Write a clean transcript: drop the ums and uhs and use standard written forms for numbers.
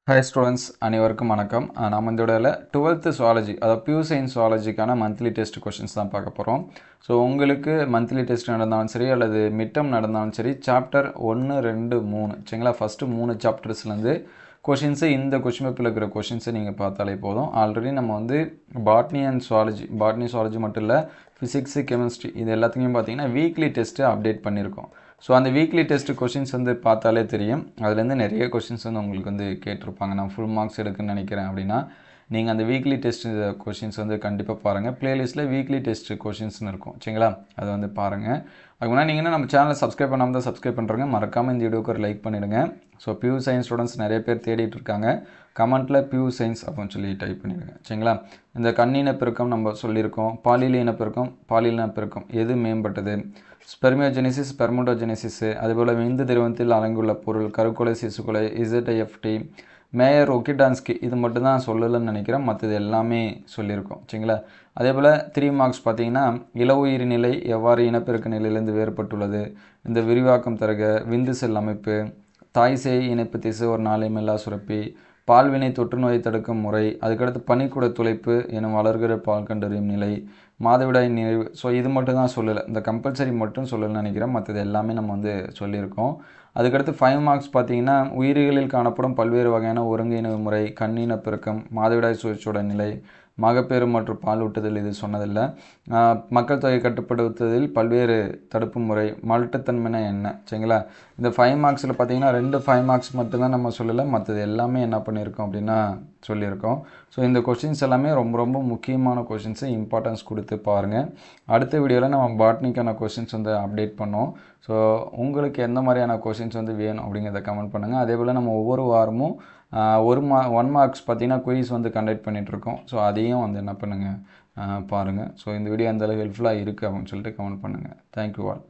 Hi students, அனைவருக்கும் வணக்கம். நம்ம இந்த வீடியோல 12th zoology அதாவது பியூர் சயின்ஸ் zoologyக்கான மந்த்லி டெஸ்ட் கொஷின்ஸ் தான் பார்க்க போகிறோம். ஸோ உங்களுக்கு மந்த்லி டெஸ்ட் நடந்தாலும் சரி அல்லது மிட்டம் நடந்தாலும் சரி சாப்டர் 1, 2, 3 சரிங்களா ஃபஸ்ட்டு 3 சாப்டர்ஸ்லேருந்து கொஷின்ஸு இந்த கொஷின் பேப்பரில் இருக்கிற கொஷின்ஸை நீங்கள் பார்த்தாலே போதும். ஆல்ரெடி நம்ம வந்து பாட்னி அண்ட் சுவாலஜி மட்டும் இல்லை ஃபிசிக்ஸு கெமிஸ்ட்ரி இது எல்லாத்துலேயும் பார்த்தீங்கன்னா வீக்லி டெஸ்ட்டு அப்டேட் பண்ணியிருக்கோம். ஸோ அந்த வீக்லி டெஸ்ட் கொஷின்ஸ் வந்து பார்த்தாலே தெரியும். அதுலேருந்து நிறைய கொஷின்ஸ் வந்து உங்களுக்கு வந்து கேட்டிருப்பாங்க. நான் ஃபுல் மார்க்ஸ் எடுக்குன்னு நினைக்கிறேன் அப்படின்னா நீங்கள் அந்த வீக்லி டெஸ்ட் கொஷின்ஸ் வந்து கண்டிப்பாக பாருங்கள். ப்ளேலிஸ்ட்டில் வீக்லி டெஸ்ட் கொஷின்ஸ்னு இருக்கும் சரிங்களா, அதை வந்து பாருங்கள். அதுக்கு முன்னாடி நீங்கள் நம்ம சேனலை சப்ஸ்கிரைப் பண்ணாமல் தான் சப்ஸ்கிரைப் பண்ணுறங்க. மறக்காமல் இந்த வீடியோக்கு ஒரு லைக் பண்ணிவிடுங்க. ஸோ பியூர் சயின்ஸ் ஸ்டூடெண்ட்ஸ் நிறைய பேர் தேடிட்டு இருக்காங்க. கமெண்ட்டில் பியூர் சயின்ஸ் அப்படின்னு சொல்லி டைப் பண்ணிடுங்க சரிங்களா. இந்த கண்ணினப்பெருக்கம் நம்ம சொல்லியிருக்கோம். பாலியல் இனப்பெருக்கம் எது மேம்பட்டது? ஸ்பெர்மியோஜெனிசிஸ், ஸ்பெர்மோடோஜெனிசிஸ், அதுபோல் விந்து திரவத்தில் அடங்கியுள்ள பொருள், கருக்கொலை, சிசுக்கொலை, இசட்ஐஎஃப்டி, மேயர் ஒக்கிடான்ஸ்கி இது மட்டும் தான் சொல்லலைன்னு நினைக்கிறேன். மற்றது எல்லாமே சொல்லியிருக்கோம் சரிங்களா. அதே போல் 3 மார்க்ஸ் பார்த்தீங்கன்னா இள உயிர் நிலை எவ்வாறு இனப்பெருக்க நிலையிலேருந்து வேறுபட்டுள்ளது, இந்த விரிவாக்கம் தருக, விந்து செல் அமைப்பு, தாய் சேய் இணைப்பு திசு ஒரு நாளைமெல்லா சுரப்பி, பால்வினை தொற்று நோயை தடுக்கும் முறை, அதுக்கடுத்து பனிக்கூட துளைப்பு எனும் வளர்கிற பால் கண்டறியும் நிலை, மாதவிடாய் நிறைவு. ஸோ இது மட்டும் தான் சொல்லலை, இந்த கம்பல்சரி மட்டும் சொல்லலைன்னு நினைக்கிறேன். மற்றது எல்லாமே நம்ம வந்து சொல்லியிருக்கோம். அதுக்கடுத்து 5 மார்க்ஸ் பார்த்தீங்கன்னா உயிரிகளில் காணப்படும் பல்வேறு வகையான ஒருங்கிணைவு முறை, கண்ணினப்பெருக்கம், மாதவிடாய் சுழற்சியோட நிலை, மகப்பேறு மற்றும் பாலூட்டுதல் இது சொன்னதில்லை, மக்கள் தொகை கட்டுப்படுத்துவதில் பல்வேறு தடுப்பு முறை, மலட்டுத்தன்மைனா என்ன சரிங்களா. இந்த 5 மார்க்ஸில் பார்த்தீங்கன்னா 5 மார்க்ஸ் மட்டும்தான் நம்ம சொல்லலை, மற்றது எல்லாமே என்ன பண்ணியிருக்கோம் அப்படின்னா சொல்லியிருக்கோம். ஸோ இந்த கொஷின்ஸ் எல்லாமே ரொம்ப ரொம்ப முக்கியமான கொஷின்ஸு, இம்பார்ட்டன்ஸ் கொடுத்து பாருங்கள். அடுத்த வீடியோவில் நம்ம பாட்னிக்கான கொஷின்ஸ் வந்து அப்டேட் பண்ணோம். ஸோ உங்களுக்கு எந்த மாதிரியான கொஷின்ஸ் வந்து வேணும் அப்படிங்கிறத கமெண்ட் பண்ணுங்கள். அதே போல் நம்ம ஒவ்வொரு வாரமும் 1 மார்க்ஸ் பார்த்தீங்கன்னா குயிஸ் வந்து கண்டக்ட் பண்ணிகிட்ருக்கோம். ஸோ அதையும் வந்து என்ன பண்ணுங்கள் பாருங்கள். ஸோ இந்த வீடியோ அந்தளவு ஹெல்ப்ஃபுல்லாக இருக்குது அப்படின்னு சொல்லிட்டு கமெண்ட் பண்ணுங்கள். Thank you all.